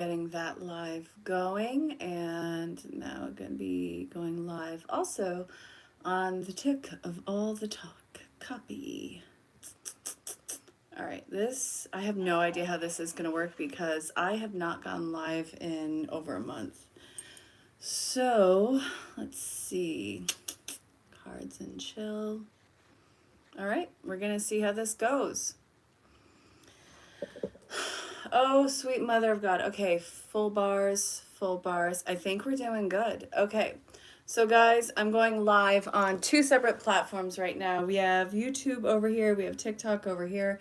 getting that live going, and now I'm going to be going live also on the tick of all the talk. Copy. All right, this, I have no idea how this is going to work because I have not gone live in over a month. So, let's see. Cards and chill. All right, we're going to see how this goes. Oh, sweet mother of God. Okay, full bars, full bars. I think we're doing good. Okay. So guys, I'm going live on two separate platforms right now. We have YouTube over here, we have TikTok over here.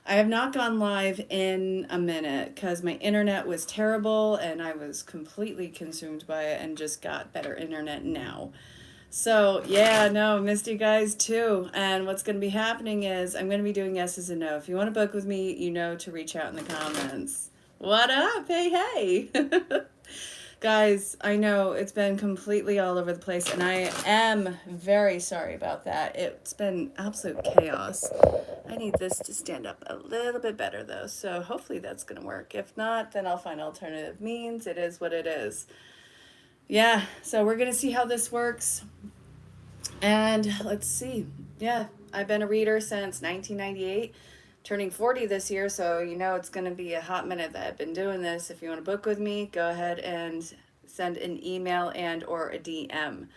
I have not gone live in a minute because my internet was terrible and I was completely consumed by it and just got better internet now. So, yeah, no, missed you guys too. And what's going to be happening is I'm going to be doing yeses and no. If you want to book with me, you know to reach out in the comments. What up? Hey, hey. Guys, I know it's been completely all over the place, and I am very sorry about that. It's been absolute chaos. I need this to stand up a little bit better, though, so hopefully that's going to work. If not, then I'll find alternative means. It is what it is. Yeah, so we're going to see how this works. And let's see. Yeah, I've been a reader since 1998, turning 40 this year, so you know it's going to be a hot minute that I've been doing this. If you want to book with me, go ahead and send an email and or a DM.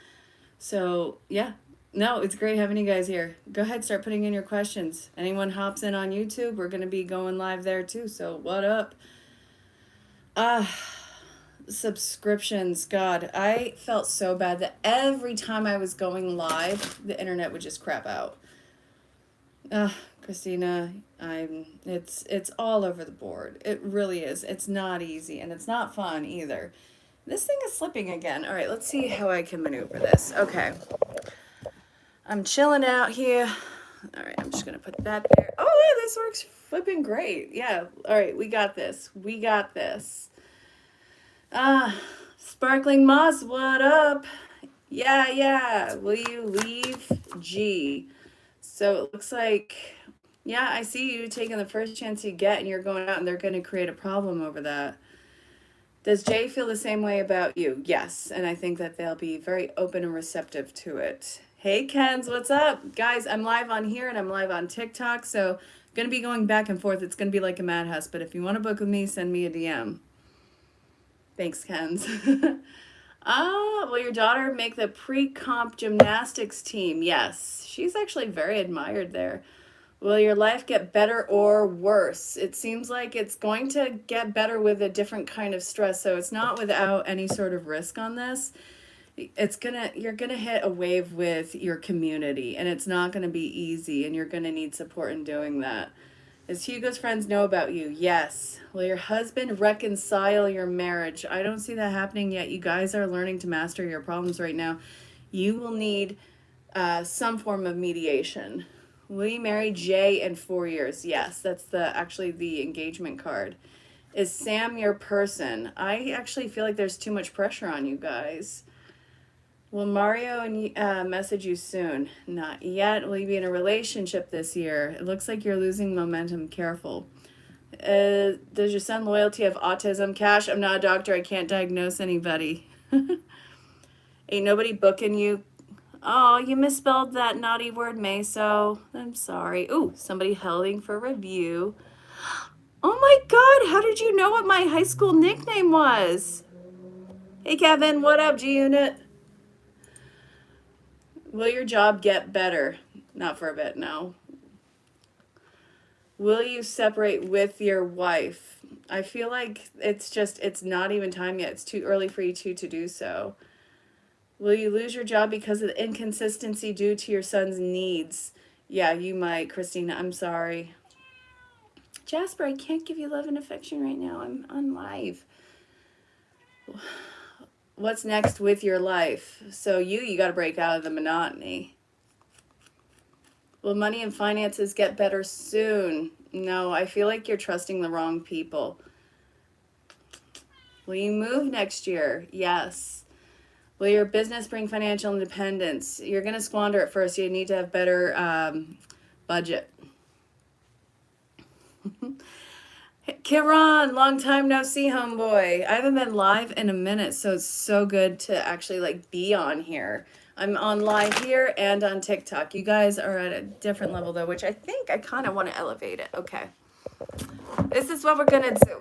So, yeah. No, it's great having you guys here. Go ahead, start putting in your questions. Anyone hops in on YouTube, we're going to be going live there too. So, what up? Subscriptions, God, I felt so bad that every time I was going live, the internet would just crap out. Christina, it's all over the board. It really is. It's not easy and it's not fun either. This thing is slipping again. All right, let's see how I can maneuver this. Okay. I'm chilling out here. All right, I'm just going to put that there. Oh, yeah, this works flipping great. Yeah. All right, we got this. We got this. Sparkling Moss, what up? Yeah, yeah. Will you leave? G. So it looks like, yeah, I see you taking the first chance you get and you're going out and they're going to create a problem over that. Does Jay feel the same way about you? Yes, and I think that they'll be very open and receptive to it. Hey, Kens, what's up? Guys, I'm live on here and I'm live on TikTok, so I'm going to be going back and forth. It's going to be like a madhouse, but if you want to book with me, send me a DM. Thanks, Kens. Will your daughter make the pre-comp gymnastics team? Yes, she's actually very admired there. Will your life get better or worse? It seems like it's going to get better with a different kind of stress. So it's not without any sort of risk on this. You're gonna hit a wave with your community and it's not gonna be easy and you're gonna need support in doing that. Does Hugo's friends know about you? Yes. Will your husband reconcile your marriage? I don't see that happening yet. You guys are learning to master your problems right now. You will need some form of mediation. Will you marry Jay in 4 years? Yes, that's actually the engagement card. Is Sam your person? I actually feel like there's too much pressure on you guys. Will Mario message you soon? Not yet. Will you be in a relationship this year? It looks like you're losing momentum. Careful. Does your son loyalty have autism? Cash, I'm not a doctor. I can't diagnose anybody. Ain't nobody booking you. Oh, you misspelled that naughty word, Meso. I'm sorry. Ooh, somebody holding for review. Oh my God, how did you know what my high school nickname was? Hey, Kevin, what up, G-Unit? Will your job get better? Not for a bit, no. Will you separate with your wife? I feel like it's not even time yet. It's too early for you two to do so. Will you lose your job because of the inconsistency due to your son's needs? Yeah, you might, Christina. I'm sorry. Jasper, I can't give you love and affection right now. I'm on live. What's next with your life? So you got to break out of the monotony. Will money and finances get better soon? No, I feel like you're trusting the wrong people. Will you move next year? Yes. Will your business bring financial independence? You're going to squander it first. You need to have better budget. Kiran, long time no see, homeboy. I haven't been live in a minute, so it's so good to actually like be on here. I'm on live here and on TikTok. You guys are at a different level though, which I think I kind of want to elevate it. Okay. This is what we're gonna do.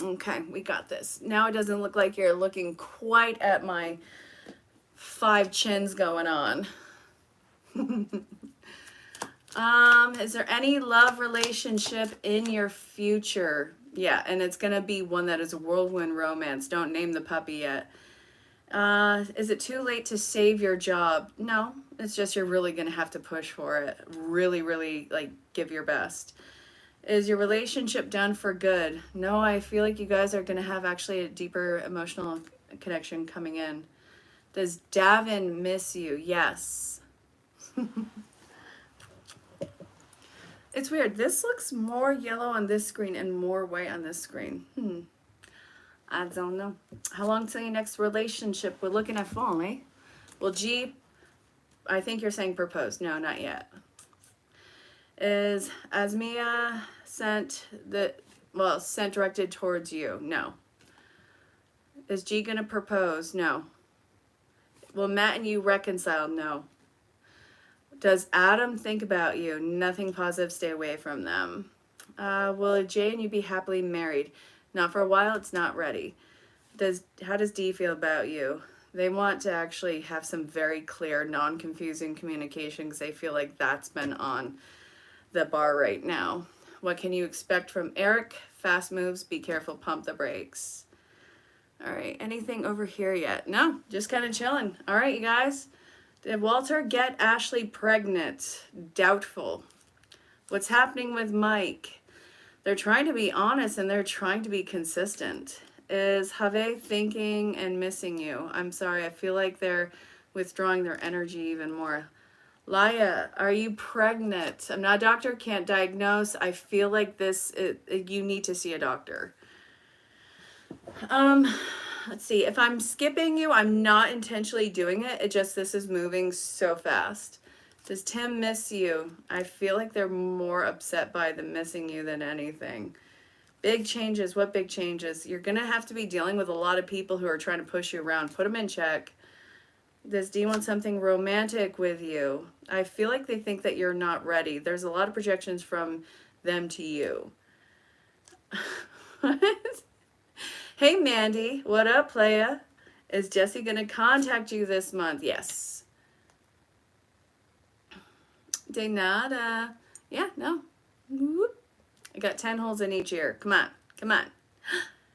Okay, we got this. Now it doesn't look like you're looking quite at my 5 chins going on. Is there any love relationship in your future? Yeah, and it's gonna be one that is a whirlwind romance. Don't name the puppy yet. Is it too late to save your job? No, it's just you're really gonna have to push for it. Really, really like give your best. Is your relationship done for good? No, I feel like you guys are gonna have actually a deeper emotional connection coming in. Does Davin miss you? Yes. It's weird. This looks more yellow on this screen and more white on this screen. I don't know. How long till your next relationship? We're looking at fall, eh? Well, G, I think you're saying propose. No, not yet. Is Asmia sent directed towards you? No. Is G gonna propose? No. Will Matt and you reconcile? No. Does Adam think about you? Nothing positive. Stay away from them. Will Jay and you be happily married? Not for a while. It's not ready. How does D feel about you? They want to actually have some very clear, non-confusing communication because they feel like that's been on the bar right now. What can you expect from Eric? Fast moves. Be careful. Pump the brakes. All right. Anything over here yet? No. Just kind of chilling. All right, you guys. Did Walter get Ashley pregnant? Doubtful. What's happening with Mike? They're trying to be honest and they're trying to be consistent. Is Have thinking and missing you? I'm sorry, I feel like they're withdrawing their energy even more. Laya, are you pregnant? I'm not a doctor, can't diagnose. I feel like you need to see a doctor. Let's see. If I'm skipping you, I'm not intentionally doing it. This is moving so fast. Does Tim miss you? I feel like they're more upset by the missing you than anything. Big changes. What big changes? You're going to have to be dealing with a lot of people who are trying to push you around. Put them in check. Does D want something romantic with you? I feel like they think that you're not ready. There's a lot of projections from them to you. Hey, Mandy. What up, playa? Is Jesse going to contact you this month? Yes. De nada. Yeah, no. Whoop. I got 10 holes in each ear. Come on. Come on.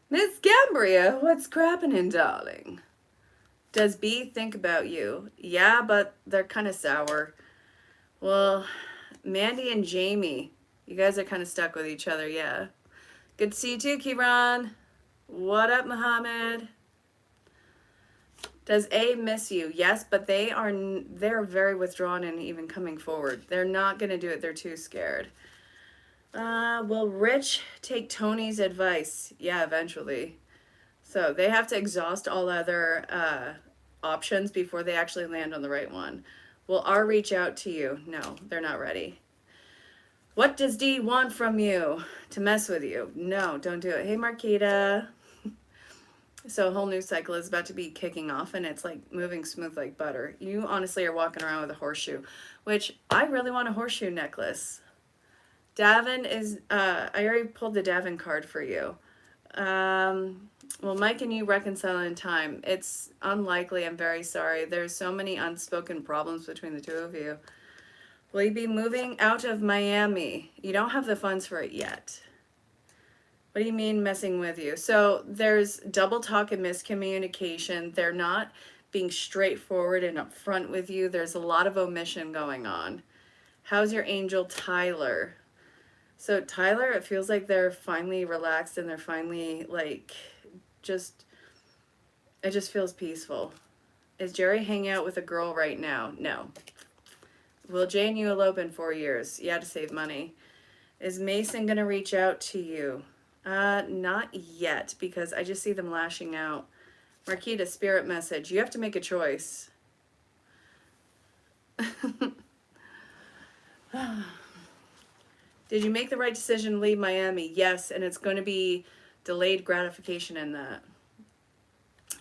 Miss Gambria, what's crappening, darling? Does B think about you? Yeah, but they're kind of sour. Well, Mandy and Jamie, you guys are kind of stuck with each other, yeah. Good to see you too, Kiran. What up, Muhammad? Does A miss you? Yes, but they're very withdrawn and even coming forward. They're not going to do it. They're too scared. Will Rich take Tony's advice? Yeah, eventually. So they have to exhaust all other options before they actually land on the right one. Will R reach out to you? No, they're not ready. What does D want from you? To mess with you? No, don't do it. Hey, Marquita. So a whole new cycle is about to be kicking off and it's like moving smooth like butter. You honestly are walking around with a horseshoe, which I really want a horseshoe necklace. Davin is, I already pulled the Davin card for you. Well, Mike and you reconcile in time. It's unlikely. I'm very sorry. There's so many unspoken problems between the two of you. Will you be moving out of Miami? You don't have the funds for it yet. What do you mean messing with you? So there's double talk and miscommunication. They're not being straightforward and upfront with you. There's a lot of omission going on. How's your angel Tyler? So Tyler, it feels like they're finally relaxed and they're finally like it just feels peaceful. Is Jerry hanging out with a girl right now? No. Will Jay and you elope in 4 years? Yeah, to save money. Is Mason gonna reach out to you? Not yet, because I just see them lashing out. Marquita, spirit message. You have to make a choice. Did you make the right decision to leave Miami? Yes, and it's going to be delayed gratification in that.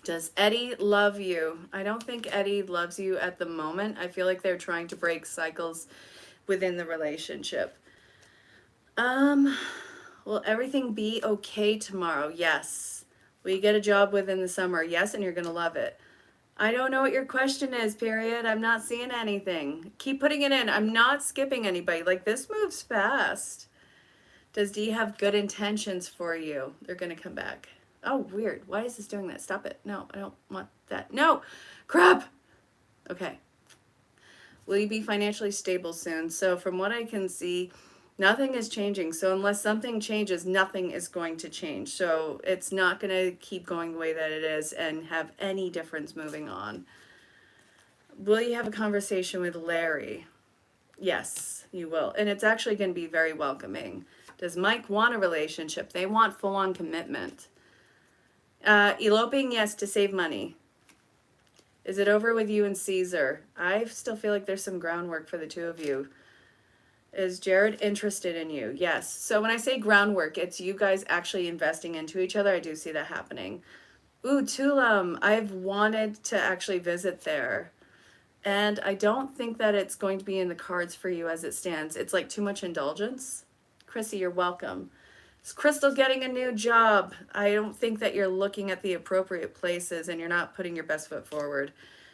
Does Eddie love you? I don't think Eddie loves you at the moment. I feel like they're trying to break cycles within the relationship. Will everything be okay tomorrow? Yes. Will you get a job within the summer? Yes, and you're going to love it. I don't know what your question is, period. I'm not seeing anything. Keep putting it in. I'm not skipping anybody. Like, this moves fast. Does D have good intentions for you? They're going to come back. Oh, weird. Why is this doing that? Stop it. No, I don't want that. No! Crap! Okay. Will you be financially stable soon? So from what I can see, nothing is changing. So unless something changes, nothing is going to change. So it's not going to keep going the way that it is and have any difference moving on. Will you have a conversation with Larry? Yes, you will. And it's actually going to be very welcoming. Does Mike want a relationship? They want full-on commitment. Eloping, yes, to save money. Is it over with you and Caesar? I still feel like there's some groundwork for the two of you. Is Jared interested in you? Yes. So when I say groundwork, it's you guys actually investing into each other. I do see that happening. Ooh, Tulum. I've wanted to actually visit there. And I don't think that it's going to be in the cards for you as it stands. It's like too much indulgence. Chrissy, you're welcome. Is Crystal getting a new job? I don't think that you're looking at the appropriate places and you're not putting your best foot forward.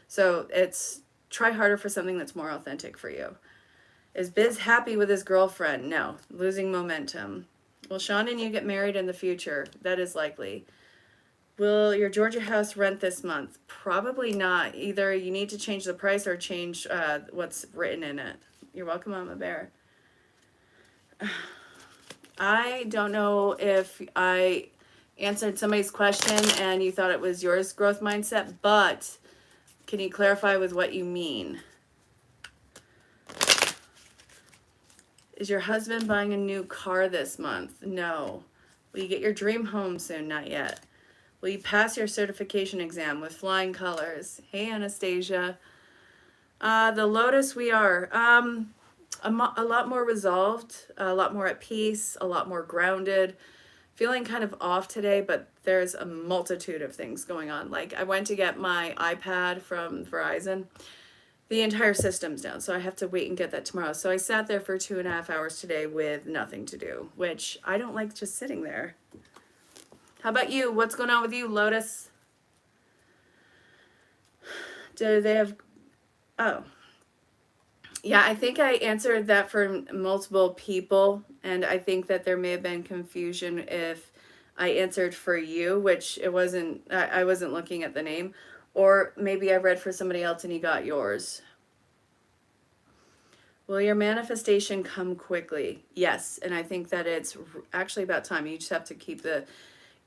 So it's try harder for something that's more authentic for you. Is Biz happy with his girlfriend? No. Losing momentum. Will Sean and you get married in the future? That is likely. Will your Georgia house rent this month? Probably not. Either you need to change the price or change what's written in it. You're welcome, Mama Bear. I don't know if I answered somebody's question and you thought it was yours growth mindset, but can you clarify with what you mean? Is your husband buying a new car this month? No. Will you get your dream home soon? Not yet. Will you pass your certification exam with flying colors? Hey, Anastasia. The Lotus, we are. A lot more resolved, a lot more at peace, a lot more grounded. Feeling kind of off today, but there's a multitude of things going on. Like I went to get my iPad from Verizon. The entire system's down, so I have to wait and get that tomorrow. So I sat there for 2.5 hours today with nothing to do, which I don't like just sitting there. How about you? What's going on with you, Lotus? Do they have... Oh. Yeah, I think I answered that for multiple people, and I think that there may have been confusion if I answered for you, which it wasn't, I wasn't looking at the name, or maybe I read for somebody else and you got yours. Will your manifestation come quickly? Yes, and I think that it's actually about time. You just have to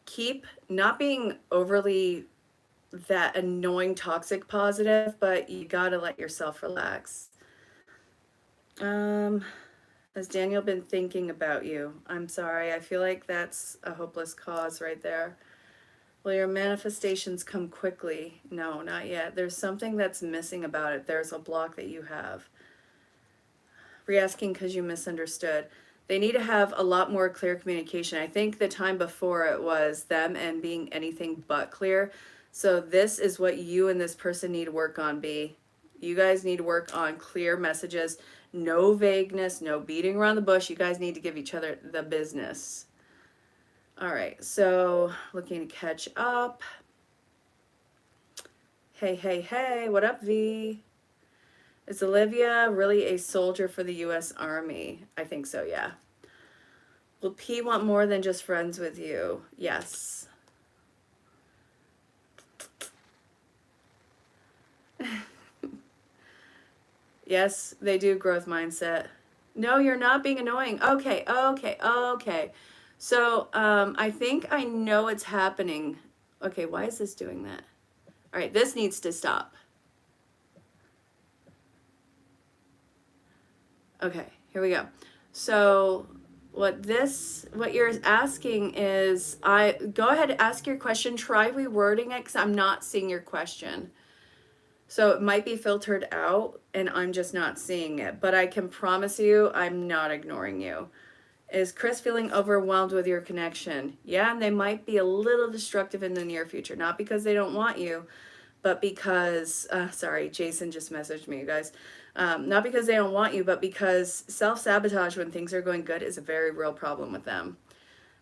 keep not being overly that annoying toxic positive, but you gotta let yourself relax. Has Daniel been thinking about you? I'm sorry, I feel like that's a hopeless cause right there. Will your manifestations come quickly? No, not yet. There's something that's missing about it. There's a block that you have. Re-asking because you misunderstood. They need to have a lot more clear communication. I think the time before it was them and being anything but clear. So this is what you and this person need to work on, B. You guys need to work on clear messages. No vagueness, no beating around the bush. You guys need to give each other the business. All right, so looking to catch up. Hey, hey, hey, what up, V? Is Olivia really a soldier for the U.S. Army? I think so, yeah. Will P want more than just friends with you? Yes. Yes, they do growth mindset. No, you're not being annoying. Okay, okay, okay. So I think I know what's happening. Okay, why is this doing that? All right, this needs to stop. Okay, here we go. So what you're asking is, go ahead and ask your question. Try rewording it because I'm not seeing your question. So it might be filtered out and I'm just not seeing it. But I can promise you I'm not ignoring you. Is Chris feeling overwhelmed with your connection? Yeah, and they might be a little destructive in the near future. Not because they don't want you, but because, sorry, Jason just messaged me, you guys. Not because they don't want you, but because self-sabotage when things are going good is a very real problem with them.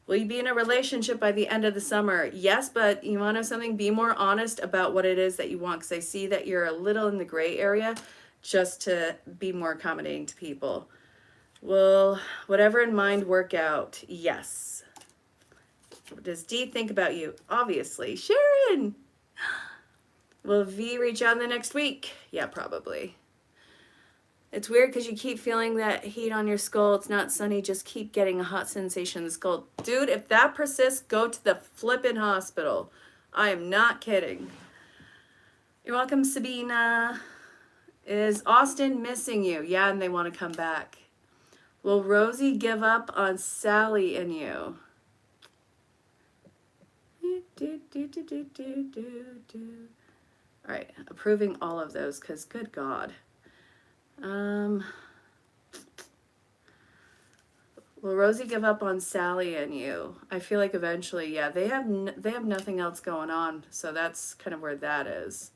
Will you be in a relationship by the end of the summer? Yes, but you want to know something? Be more honest about what it is that you want, because I see that you're a little in the gray area, just to be more accommodating to people. Will whatever in mind work out? Yes. What does D think about you? Obviously. Sharon! Will V reach out in the next week? Yeah, probably. It's weird because you keep feeling that heat on your skull. It's not sunny. Just keep getting a hot sensation in the skull. Dude, if that persists, go to the flippin' hospital. I am not kidding. You're welcome, Sabina. Is Austin missing you? Yeah, and they want to come back. Will Rosie give up on Sally and you? All right, approving all of those because good God. Will Rosie give up on Sally and you? I feel like eventually, yeah. They have nothing else going on, so that's kind of where that is.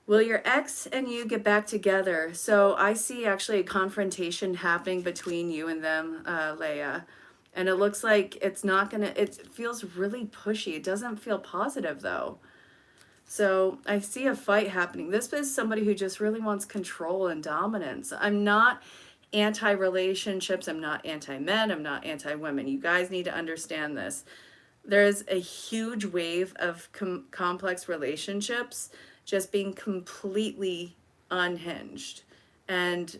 Will your ex and you get back together? So I see actually a confrontation happening between you and them, Leia. And it looks like it's not gonna, it feels really pushy. It doesn't feel positive though. So I see a fight happening. This is somebody who just really wants control and dominance. I'm not anti-relationships. I'm not anti-men. I'm not anti-women. You guys need to understand this. There's a huge wave of complex relationships just being completely unhinged. And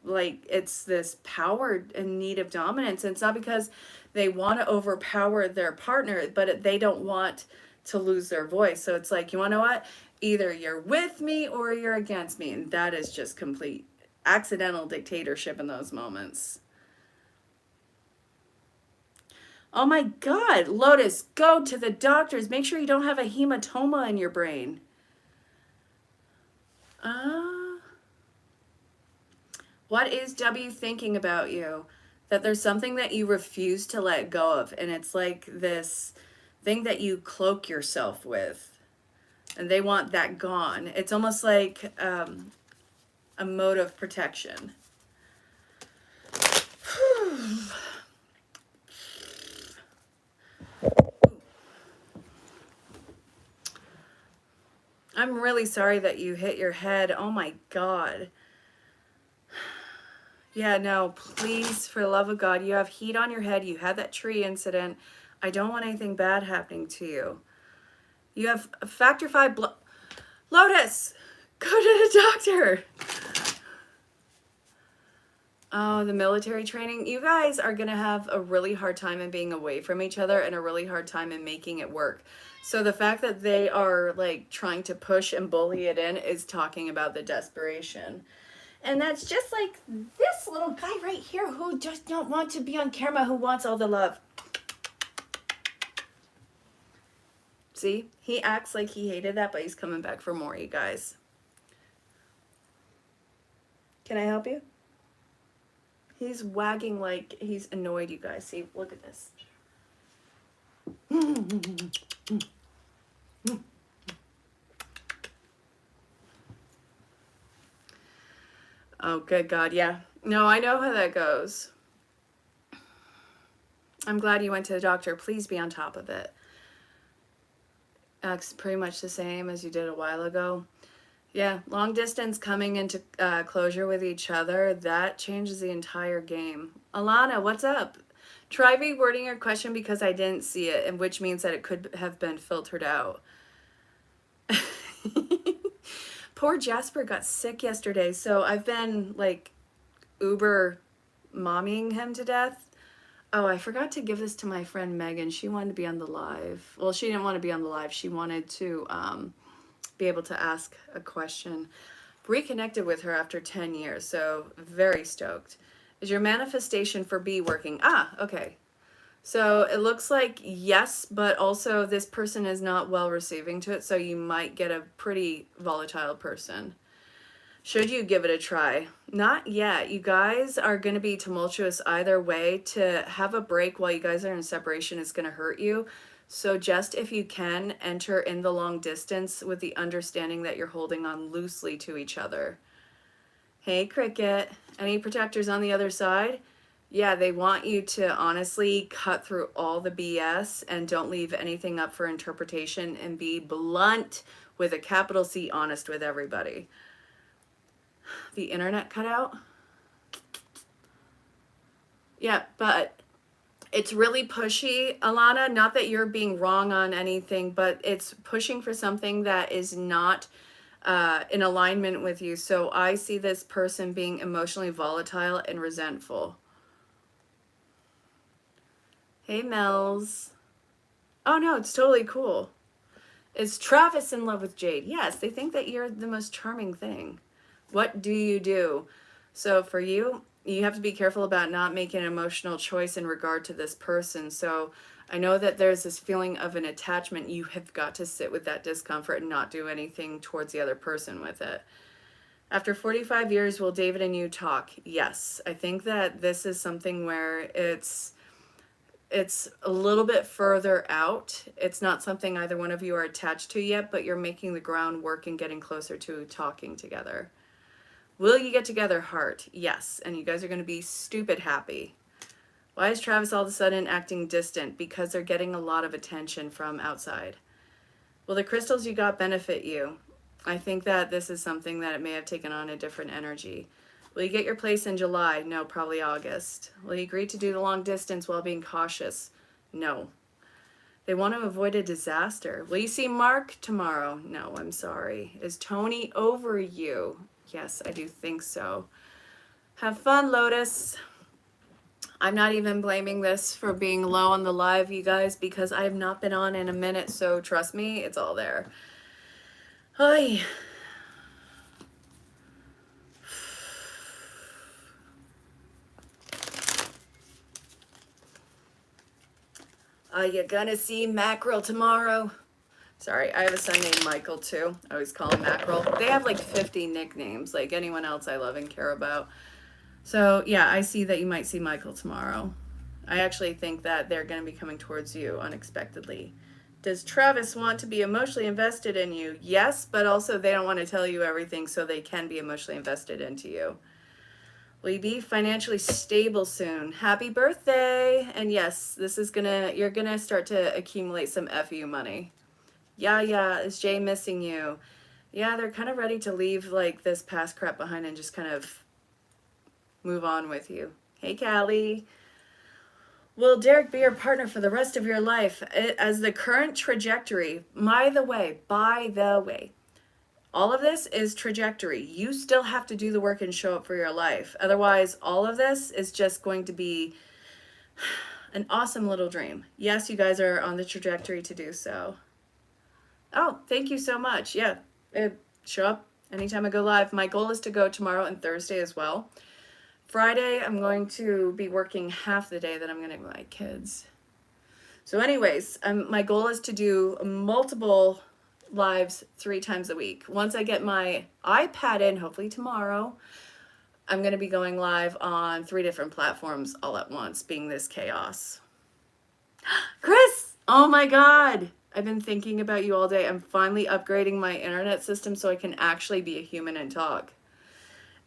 like it's this power and need of dominance. And it's not because they want to overpower their partner, but they don't want to lose their voice. So it's like, you want to know what? Either you're with me or you're against me. And that is just complete accidental dictatorship in those moments. Oh my God, Lotus, go to the doctors. Make sure you don't have a hematoma in your brain. What is W thinking about you? That there's something that you refuse to let go of. And it's like this thing that you cloak yourself with. And they want that gone. It's almost like a mode of protection. I'm really sorry that you hit your head. Oh my God. Yeah, no, please, for the love of God, you have heat on your head. You had that tree incident. I don't want anything bad happening to you. You have factor 5 blood. Lotus, go to the doctor. Oh, the military training. You guys are going to have a really hard time in being away from each other and a really hard time in making it work. So the fact that they are like trying to push and bully it in is talking about the desperation. And that's just like this little guy right here who just don't want to be on camera, who wants all the love. See, he acts like he hated that, but he's coming back for more, you guys. Can I help you? He's wagging like he's annoyed, you guys. See, look at this. Oh, good God, yeah. No, I know how that goes. I'm glad you went to the doctor. Please be on top of it. Acts pretty much the same as you did a while ago. Yeah, long distance coming into closure with each other, that changes the entire game. Alana, what's up? Try rewording your question because I didn't see it, and which means that it could have been filtered out. Poor Jasper got sick yesterday, so I've been like Uber mommying him to death. Oh, I forgot to give this to my friend Megan. She wanted to be on the live. Well, she didn't want to be on the live. She wanted to be able to ask a question. Reconnected with her after 10 years, so very stoked. Is your manifestation for B working? Ah, okay. So it looks like yes, but also this person is not well receiving to it, so you might get a pretty volatile person. Should you give it a try? Not yet. You guys are going to be tumultuous either way. To have a break while you guys are in separation is going to hurt you. So just if you can, enter in the long distance with the understanding that you're holding on loosely to each other. Hey, Cricket. Any protectors on the other side? Yeah, they want you to honestly cut through all the BS and don't leave anything up for interpretation and be blunt with a capital C, honest with everybody. The internet cut out? Yeah, but it's really pushy, Alana. Not that you're being wrong on anything, but it's pushing for something that is not in alignment with you. So I see this person being emotionally volatile and resentful. Hey, Mel's. Oh, no, it's totally cool. Is Travis in love with Jade? Yes, they think that you're the most charming thing. What do you do? So for you, you have to be careful about not making an emotional choice in regard to this person. So I know that there's this feeling of an attachment. You have got to sit with that discomfort and not do anything towards the other person with it. After 45 years, will David and you talk? Yes. I think that this is something where it's a little bit further out. It's not something either one of you are attached to yet, but you're making the groundwork and getting closer to talking together. Will you get together, heart? Yes. And you guys are going to be stupid happy. Why is Travis all of a sudden acting distant? Because they're getting a lot of attention from outside. Will the crystals you got benefit you? I think that this is something that it may have taken on a different energy. Will you get your place in July? No, probably August. Will you agree to do the long distance while being cautious? No. They want to avoid a disaster. Will you see Mark tomorrow? No, I'm sorry. Is Tony over you? Yes, I do think so. Have fun, Lotus. I'm not even blaming this for being low on the live, you guys, because I have not been on in a minute, so trust me, it's all there. Hi. Are you gonna see Mackerel tomorrow? Sorry, I have a son named Michael too. I always call him Mackerel. They have like 50 nicknames, like anyone else I love and care about. So yeah, I see that you might see Michael tomorrow. I actually think that they're going to be coming towards you unexpectedly. Does Travis want to be emotionally invested in you? Yes, but also they don't want to tell you everything so they can be emotionally invested into you. Will you be financially stable soon? Happy birthday! And yes, you're gonna start to accumulate some FU money. Yeah, is Jay missing you? Yeah, they're kind of ready to leave like this past crap behind and just kind of move on with you. Hey, Callie. Will Derek be your partner for the rest of your life? As the current trajectory, by the way, all of this is trajectory. You still have to do the work and show up for your life. Otherwise, all of this is just going to be an awesome little dream. Yes, you guys are on the trajectory to do so. Oh, thank you so much. Yeah, show up anytime I go live. My goal is to go tomorrow and Thursday as well. Friday, I'm going to be working half the day that I'm going to with my kids. So anyways, my goal is to do multiple lives 3 times a week. Once I get my iPad in, hopefully tomorrow, I'm going to be going live on 3 different platforms all at once, being this chaos. Chris! Oh my God! I've been thinking about you all day. I'm finally upgrading my internet system so I can actually be a human and talk.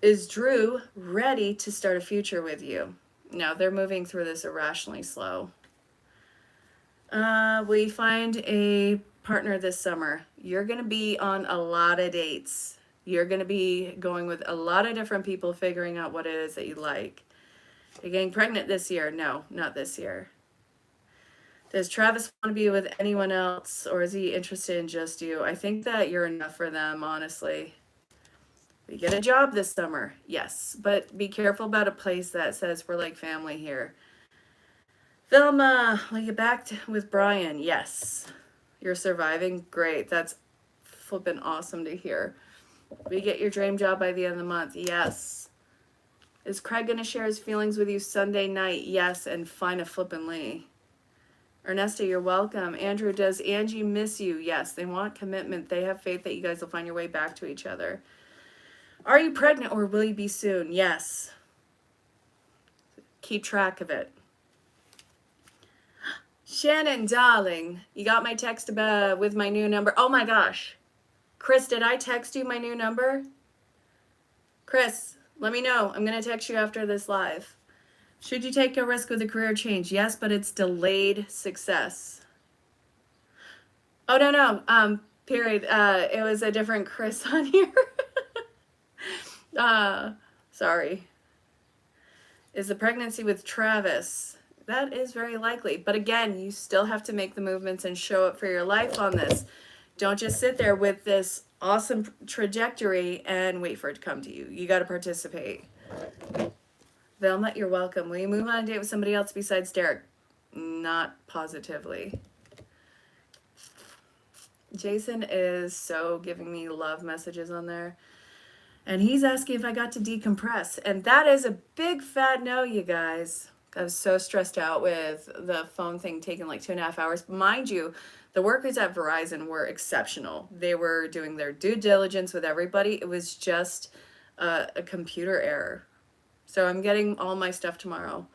Is Drew ready to start a future with you? No, they're moving through this irrationally slow. Will you find a partner this summer? You're going to be on a lot of dates. You're going to be going with a lot of different people, figuring out what it is that you like. You're getting pregnant this year? No, not this year. Does Travis want to be with anyone else, or is he interested in just you? I think that you're enough for them, honestly. We get a job this summer, yes, but be careful about a place that says we're like family here. Vilma, will you back with Brian? Yes. You're surviving? Great. That's flippin' awesome to hear. We get your dream job by the end of the month? Yes. Is Craig going to share his feelings with you Sunday night? Yes, and find a flippin' Lee. Ernesta, you're welcome. Andrew, does Angie miss you? Yes, they want commitment. They have faith that you guys will find your way back to each other. Are you pregnant or will you be soon? Yes. Keep track of it. Shannon, darling, you got my text with my new number. Oh my gosh. Chris, did I text you my new number? Chris, let me know. I'm going to text you after this live. Should you take a risk with a career change? Yes, but it's delayed success. Oh, no. Period. It was a different Chris on here. Sorry. Is the pregnancy with Travis? That is very likely. But again, you still have to make the movements and show up for your life on this. Don't just sit there with this awesome trajectory and wait for it to come to you. You got to participate. Velma, you're welcome. Will you move on a date with somebody else besides Derek? Not positively. Jason is so giving me love messages on there. And he's asking if I got to decompress. And that is a big fat no, you guys. I was so stressed out with the phone thing taking like 2.5 hours. Mind you, the workers at Verizon were exceptional. They were doing their due diligence with everybody. It was just a computer error. So I'm getting all my stuff tomorrow.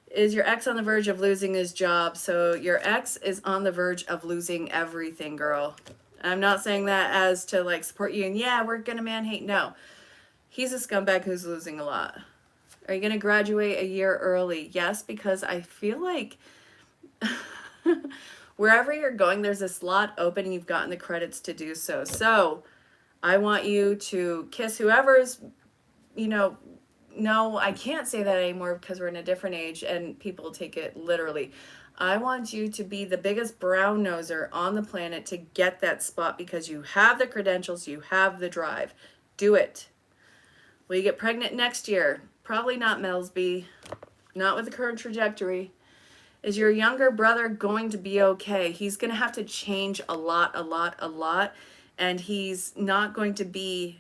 Is your ex on the verge of losing his job? So your ex is on the verge of losing everything, girl. I'm not saying that as to like support you and yeah, we're gonna man hate. No, he's a scumbag who's losing a lot. Are you gonna graduate a year early? Yes, because I feel like wherever you're going, there's a slot open and you've gotten the credits to do so. So I want you to kiss whoever's, no, I can't say that anymore because we're in a different age and people take it literally. I want you to be the biggest brown noser on the planet to get that spot because you have the credentials, you have the drive. Do it. Will you get pregnant next year? Probably not, Melsby. Not with the current trajectory. Is your younger brother going to be okay? He's going to have to change a lot. And he's not going to be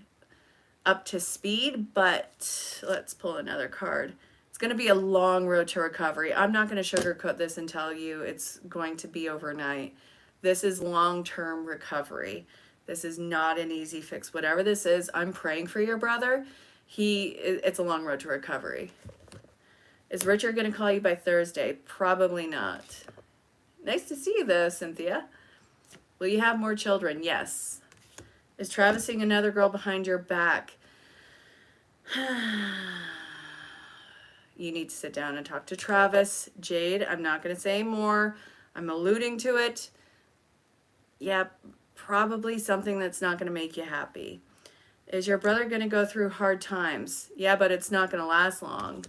up to speed, but let's pull another card. It's going to be a long road to recovery. I'm not going to sugarcoat this and tell you it's going to be overnight. This is long-term recovery. This is not an easy fix. Whatever this is, I'm praying for your brother. It's a long road to recovery. Is Richard going to call you by Thursday? Probably not. Nice to see you though, Cynthia. Will you have more children? Yes. Is Travis seeing another girl behind your back? You need to sit down and talk to Travis. Jade, I'm not going to say more. I'm alluding to it. Yeah, probably something that's not going to make you happy. Is your brother going to go through hard times? Yeah, but it's not going to last long.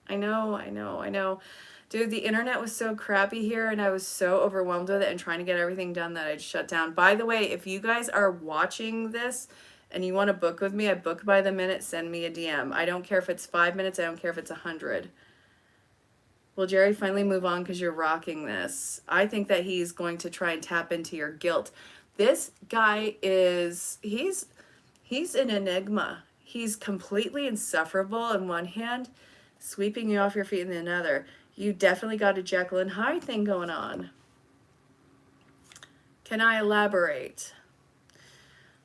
I know. Dude, the internet was so crappy here and I was so overwhelmed with it and trying to get everything done that I'd shut down. By the way, if you guys are watching this and you want to book with me, I book by the minute, send me a DM. I don't care if it's 5 minutes, I don't care if it's 100. Will Jerry finally move on because you're rocking this? I think that he's going to try and tap into your guilt. This guy he's an enigma. He's completely insufferable on one hand, sweeping you off your feet in the other. You definitely got a Jekyll and Hyde thing going on. Can I elaborate?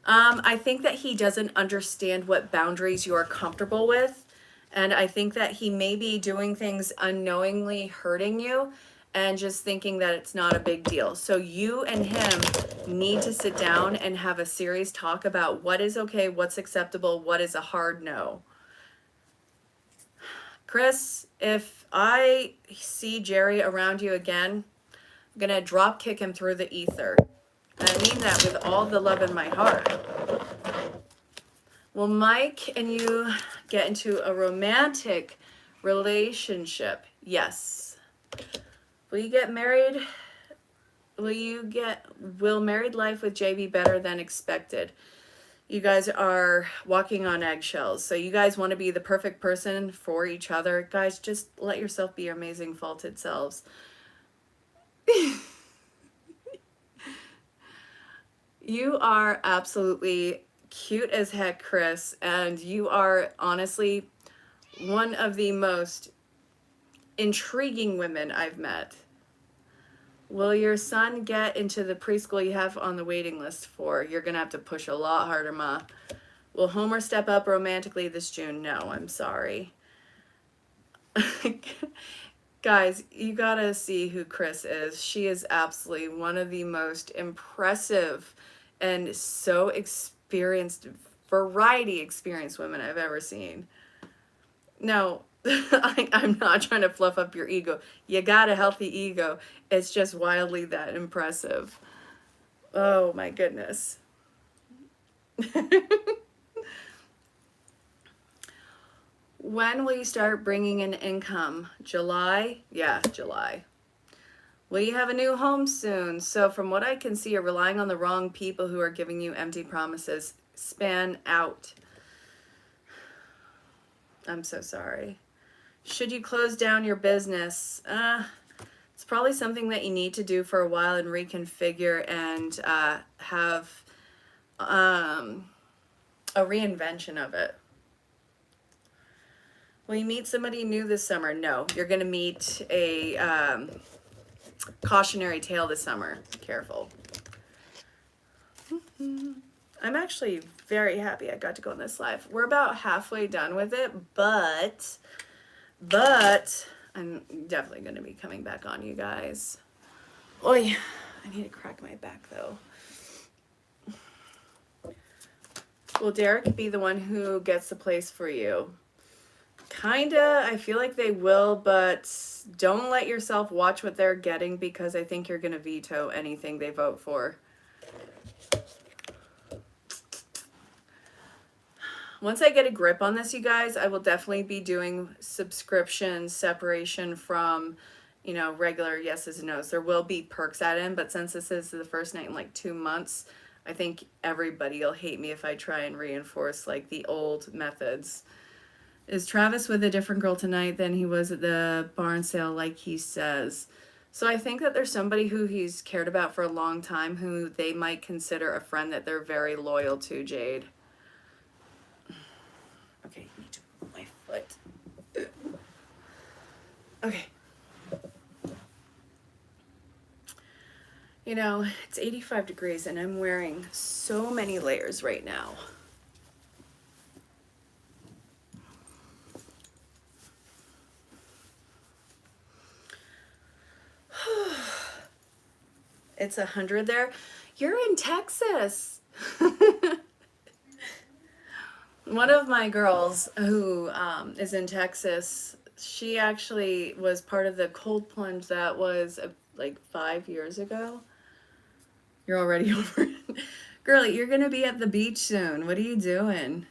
I think that he doesn't understand what boundaries you're comfortable with. And I think that he may be doing things unknowingly hurting you and just thinking that it's not a big deal. So you and him need to sit down and have a serious talk about what is okay, what's acceptable, what is a hard no. Chris, if I see Jerry around you again, I'm going to drop kick him through the ether. And I mean that with all the love in my heart. Will Mike and you get into a romantic relationship? Yes. Will you get married? Will married life with Jay be better than expected? You guys are walking on eggshells. So you guys want to be the perfect person for each other. Guys, just let yourself be your amazing faulted selves. You are absolutely cute as heck, Chris, and you are honestly one of the most intriguing women I've met. Will your son get into the preschool you have on the waiting list for? You're going to have to push a lot harder, Ma. Will Homer step up romantically this June? No, I'm sorry. Guys, you gotta see who Chris is. She is absolutely one of the most impressive and so experienced, variety experienced women I've ever seen. No, I'm not trying to fluff up your ego. You got a healthy ego. It's just wildly that impressive. Oh my goodness. When will you start bringing in income? July? Yeah, July. Will you have a new home soon? So from what I can see, you're relying on the wrong people who are giving you empty promises. Span out. I'm so sorry. Should you close down your business? It's probably something that you need to do for a while and reconfigure and have a reinvention of it. Will you meet somebody new this summer? No, you're going to meet a cautionary tale this summer. Careful. I'm actually very happy I got to go on this live. We're about halfway done with it, but I'm definitely going to be coming back on, you guys. Oy, I need to crack my back though. Will Derek be the one who gets the place for you? Kinda. I feel like they will, but don't let yourself watch what they're getting because I think you're going to veto anything they vote for. Once I get a grip on this, you guys, I will definitely be doing subscription separation from, you know, regular yeses and nos. There will be perks added in, but since this is the first night in like 2 months, I think everybody will hate me if I try and reinforce like the old methods. Is Travis with a different girl tonight than he was at the barn sale, like he says? So I think that there's somebody who he's cared about for a long time who they might consider a friend that they're very loyal to, Jade. Okay, I need to move my foot. Okay. You know, it's 85 degrees and I'm wearing so many layers right now. It's 100 there. You're in Texas. One of my girls who is in Texas, she actually was part of the cold plunge that was like 5 years ago. You're already over it. Girlie, you're going to be at the beach soon. What are you doing?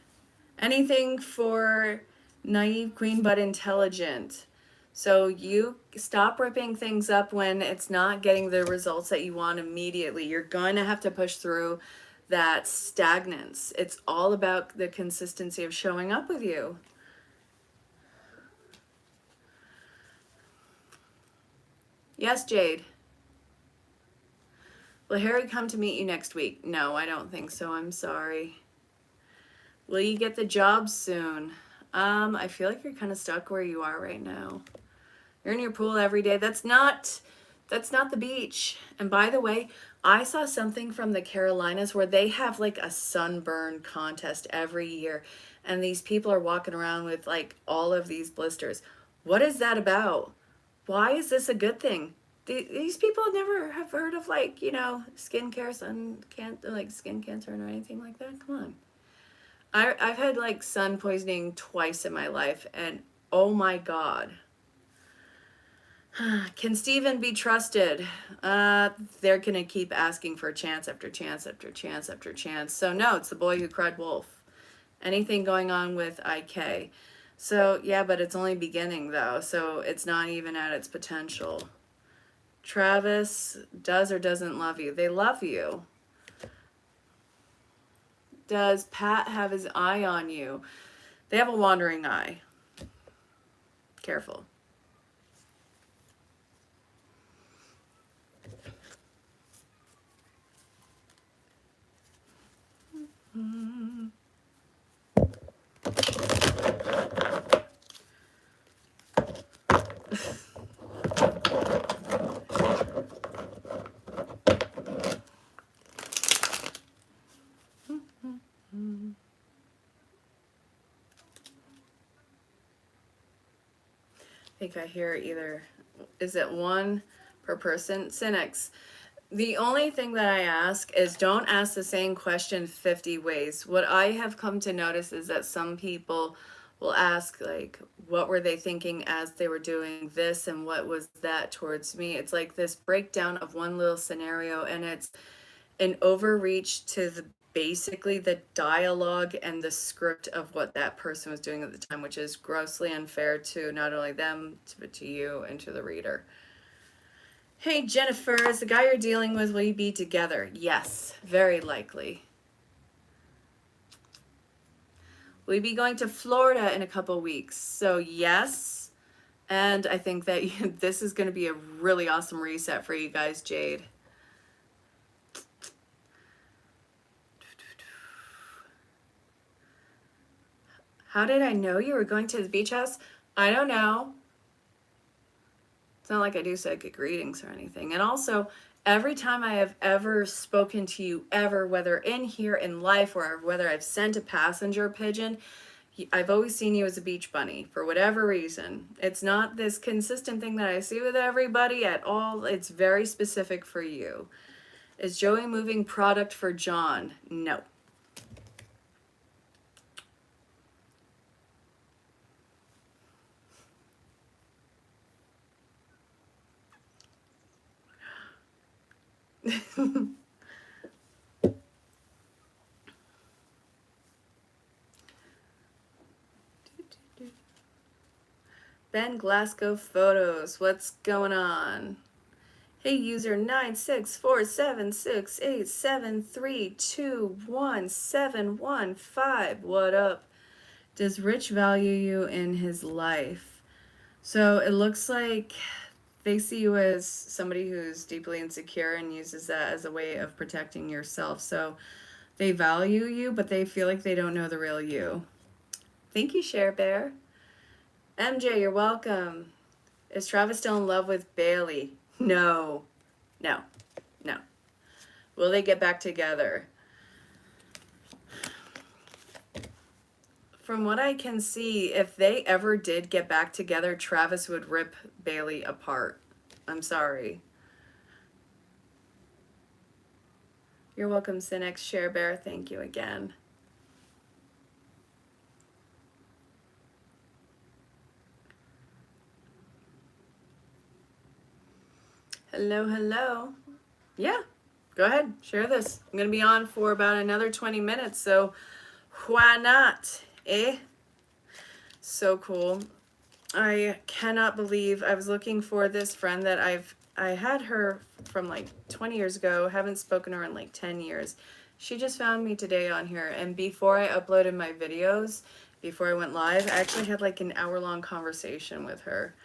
Anything for naive queen but intelligent. So you stop ripping things up when it's not getting the results that you want immediately. You're going to have to push through that stagnance. It's all about the consistency of showing up with you. Yes, Jade. Will Harry come to meet you next week? No, I don't think so. I'm sorry. Will you get the job soon? I feel like you're kind of stuck where you are right now. You're in your pool every day. That's not the beach. And by the way, I saw something from the Carolinas where they have like a sunburn contest every year. And these people are walking around with like all of these blisters. What is that about? Why is this a good thing? These people never have heard of like, you know, skin cancer or anything like that. Come on. I've had like sun poisoning twice in my life and oh my God. Can Steven be trusted? They're going to keep asking for chance after chance after chance after chance. So no, it's the boy who cried wolf. Anything going on with IK? So yeah, but it's only beginning though. So it's not even at its potential. Travis does or doesn't love you. They love you. Does Pat have his eye on you? They have a wandering eye. Careful. think I hear either, is it one per person? Cynics. The only thing that I ask is don't ask the same question 50 ways. What I have come to notice is that some people will ask, like, what were they thinking as they were doing this and what was that towards me? It's like this breakdown of one little scenario, and it's an overreach to the basically the dialogue and the script of what that person was doing at the time, which is grossly unfair to not only them but to you and to the reader. Hey Jennifer, is the guy you're dealing with, will you be together? Yes, very likely. Will you be going to Florida in a couple weeks? So yes, and I think that this is going to be a really awesome reset for you guys, Jade. How did I know you were going to the beach house? I don't know. It's not like I do psychic readings or anything. And also, every time I have ever spoken to you, ever, whether in here in life or whether I've sent a passenger pigeon, I've always seen you as a beach bunny for whatever reason. It's not this consistent thing that I see with everybody at all. It's very specific for you. Is Joey moving product for John? No. Ben Glasgow Photos, what's going on? Hey user 9647687321715, what up? Does Rich value you in his life? So it looks like they see you as somebody who's deeply insecure and uses that as a way of protecting yourself. So they value you, but they feel like they don't know the real you. Thank you, Share Bear. MJ, you're welcome. Is Travis still in love with Bailey? No. No. No. Will they get back together? From what I can see, if they ever did get back together, Travis would rip Bailey apart. I'm sorry. You're welcome, Cynics. Share Bear, thank you again. Hello, hello. Yeah, go ahead, share this. I'm gonna be on for about another 20 minutes, so why not, eh? So cool. I cannot believe I was looking for this friend that I had her from like 20 years ago, haven't spoken to her in like 10 years. She just found me today on here, and before I uploaded my videos, before I went live, I actually had like an hour-long conversation with her.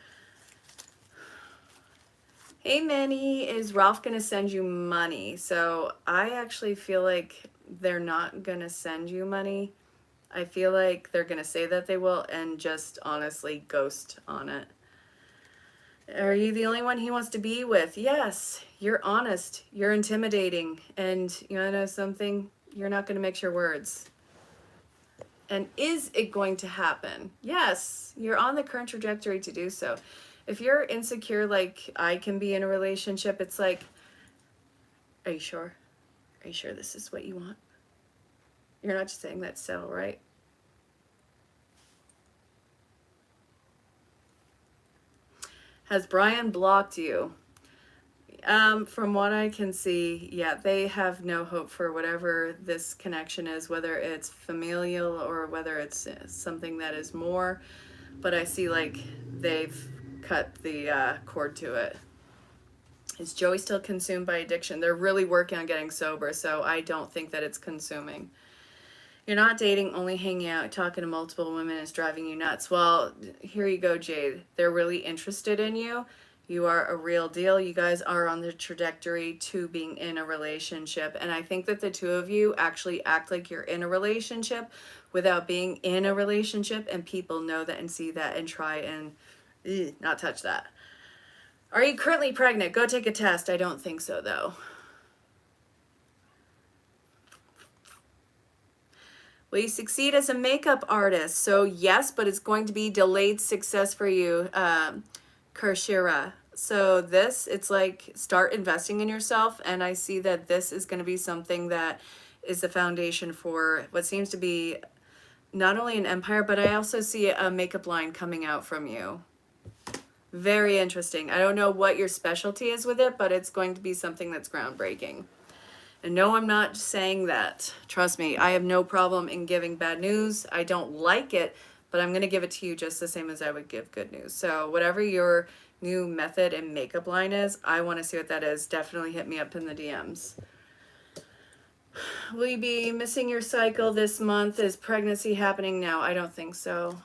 Hey Manny, is Ralph gonna send you money? So I actually feel like they're not gonna send you money. I feel like they're gonna say that they will and just honestly ghost on it. Are you the only one he wants to be with? Yes, you're honest, you're intimidating, and you wanna know something? You're not gonna mix your words. And is it going to happen? Yes, you're on the current trajectory to do so. If you're insecure like I can be in a relationship, it's like, are you sure? Are you sure this is what you want? You're not just saying that to settle, right? Has Brian blocked you? From what I can see, yeah, they have no hope for whatever this connection is, whether it's familial or whether it's something that is more. But I see like they've cut the cord to it. Is Joey still consumed by addiction? They're really working on getting sober, so I don't think that it's consuming. You're not dating, only hanging out, talking to multiple women is driving you nuts. Well, here you go, Jade. They're really interested in you. You are a real deal. You guys are on the trajectory to being in a relationship. And I think that the two of you actually act like you're in a relationship without being in a relationship. And people know that and see that and try and not touch that. Are you currently pregnant? Go take a test. I don't think so, though. Will you succeed as a makeup artist? So yes, but it's going to be delayed success for you, Kershira. So this, it's like start investing in yourself, and I see that this is going to be something that is the foundation for what seems to be not only an empire, but I also see a makeup line coming out from you. Very interesting. I don't know what your specialty is with it, but it's going to be something that's groundbreaking. And no, I'm not saying that. Trust me, I have no problem in giving bad news. I don't like it, but I'm going to give it to you just the same as I would give good news. So whatever your new method and makeup line is, I want to see what that is. Definitely hit me up in the DMs. Will you be missing your cycle this month? Is pregnancy happening now? I don't think so.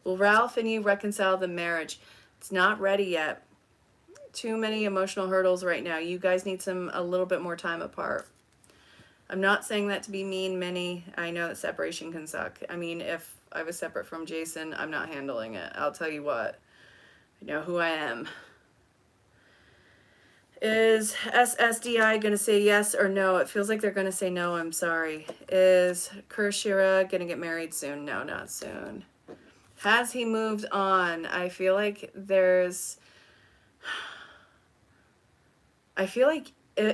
Will Ralph and you reconcile the marriage? It's not ready yet. Too many emotional hurdles right now. You guys need a little bit more time apart. I'm not saying that to be mean, Minnie. I know that separation can suck. I mean, if I was separate from Jason, I'm not handling it. I'll tell you what. I know who I am. Is SSDI going to say yes or no? It feels like they're going to say no. I'm sorry. Is Kershira going to get married soon? No, not soon. Has he moved on? I feel like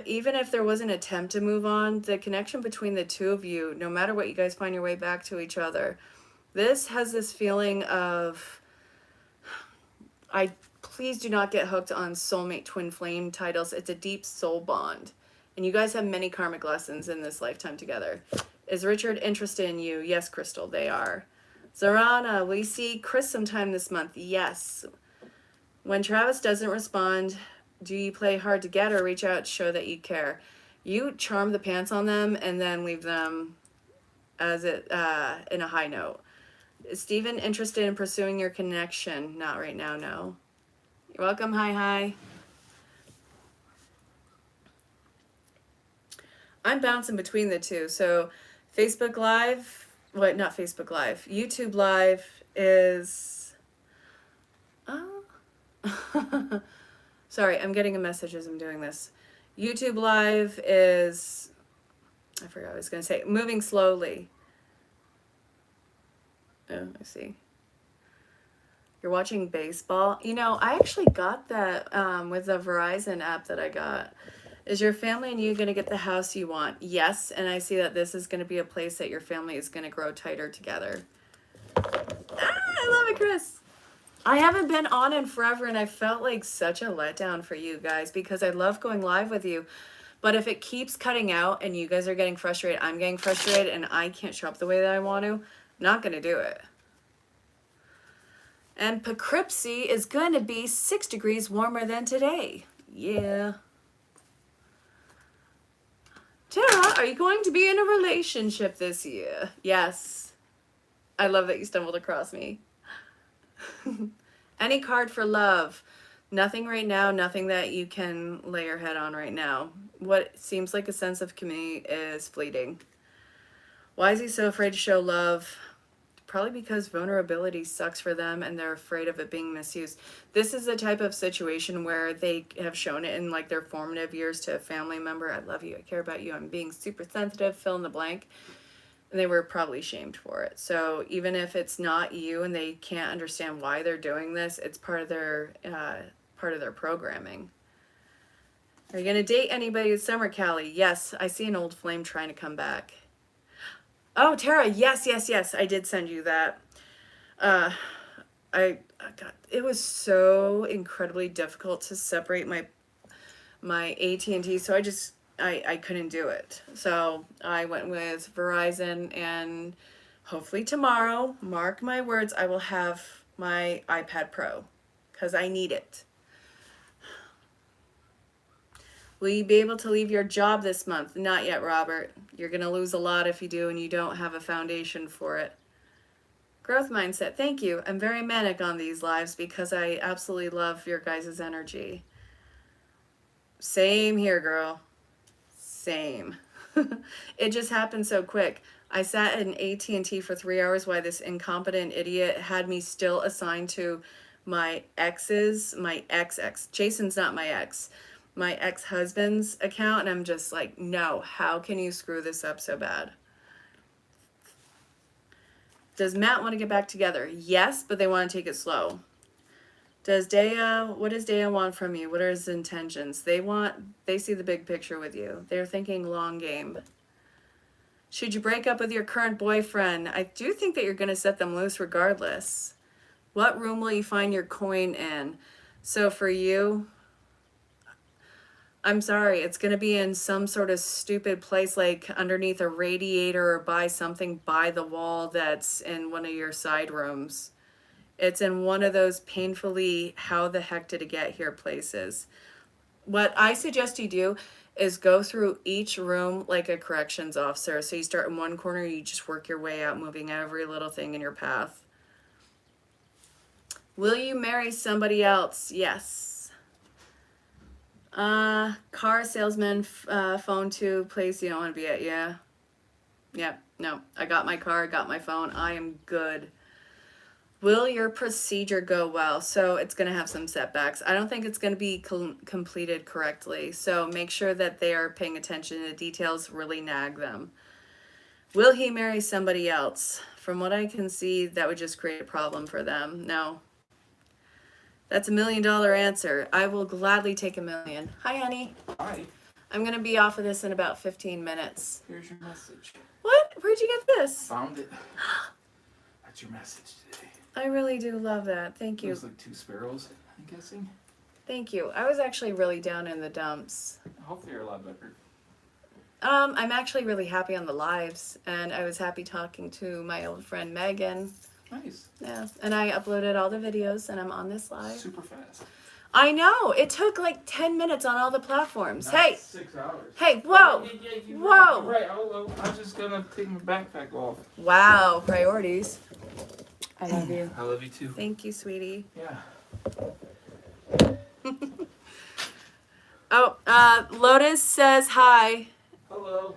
even if there was an attempt to move on, the connection between the two of you, no matter what, you guys find your way back to each other. This has this feeling of, please do not get hooked on soulmate twin flame titles. It's a deep soul bond. And you guys have many karmic lessons in this lifetime together. Is Richard interested in you? Yes, Crystal, they are. Zarana, will you see Chris sometime this month? Yes. When Travis doesn't respond, do you play hard to get or reach out to show that you care? You charm the pants on them and then leave them as in a high note. Is Steven interested in pursuing your connection? Not right now, no. You're welcome, hi. I'm bouncing between the two. So Facebook Live, not Facebook Live. YouTube Live is... Sorry, I'm getting a message as I'm doing this. YouTube Live is... I forgot what I was going to say. Moving slowly. Oh, I see. You're watching baseball. You know, I actually got that with the Verizon app that I got. Is your family and you going to get the house you want? Yes, and I see that this is going to be a place that your family is going to grow tighter together. I love it, Chris. I haven't been on in forever, and I felt like such a letdown for you guys because I love going live with you. But if it keeps cutting out and you guys are getting frustrated, I'm getting frustrated, and I can't show up the way that I want to, I'm not going to do it. And Poughkeepsie is going to be 6 degrees warmer than today. Yeah. Tara, are you going to be in a relationship this year? Yes. I love that you stumbled across me. Any card for love? Nothing right now, nothing that you can lay your head on right now. What seems like a sense of community is fleeting. Why is he so afraid to show love? Probably because vulnerability sucks for them and they're afraid of it being misused. This is the type of situation where they have shown it in like their formative years to a family member. I love you, I care about you, I'm being super sensitive, fill in the blank. And they were probably shamed for it. So even if it's not you and they can't understand why they're doing this, it's part of their programming. Are you going to date anybody this summer, Callie? Yes, I see an old flame trying to come back. Oh, Tara, yes, I did send you that. It was so incredibly difficult to separate my AT&T, so I couldn't do it. So I went with Verizon, and hopefully tomorrow, mark my words, I will have my iPad Pro because I need it. Will you be able to leave your job this month? Not yet, Robert. You're going to lose a lot if you do and you don't have a foundation for it. Growth mindset. Thank you. I'm very manic on these lives because I absolutely love your guys' energy. Same here, girl. Same. It just happened so quick. I sat in AT&T for 3 hours while this incompetent idiot had me still assigned to my ex. Jason's not my ex. My ex-husband's account, and I'm just like, no, how can you screw this up so bad? Does Matt want to get back together? Yes, but they want to take it slow. What does Dea want from you? What are his intentions? They see the big picture with you. They're thinking long game. Should you break up with your current boyfriend? I do think that you're going to set them loose regardless. What room will you find your coin in? So for you, I'm sorry, it's going to be in some sort of stupid place like underneath a radiator or by something by the wall that's in one of your side rooms. It's in one of those painfully how the heck did it get here places. What I suggest you do is go through each room like a corrections officer. So you start in one corner, you just work your way out, moving every little thing in your path. Will you marry somebody else? Yes. Car salesman, phone 2, place you don't want to be at. Yeah. Yep. No, I got my car, got my phone. I am good. Will your procedure go well? So it's going to have some setbacks. I don't think it's going to be completed correctly. So make sure that they are paying attention to the details, really nag them. Will he marry somebody else? From what I can see, that would just create a problem for them. No. That's $1 million answer. I will gladly take $1 million. Hi, honey. Hi. I'm going to be off of this in about 15 minutes. Here's your message. What? Where'd you get this? Found it. That's your message today. I really do love that. Thank you. There's like 2 sparrows, I'm guessing. Thank you. I was actually really down in the dumps. Hopefully you're a lot better. I'm actually really happy on the lives, and I was happy talking to my old friend Megan. Nice. Yeah, and I uploaded all the videos, and I'm on this live. Super fast. I know. It took like 10 minutes on all the platforms. Not Hey. 6 hours. Hey, whoa. Whoa. Right. I'm just gonna take my backpack off. Wow, priorities. I love you. I love you too. Thank you, sweetie. Yeah. Oh, Lotus says hi. Hello.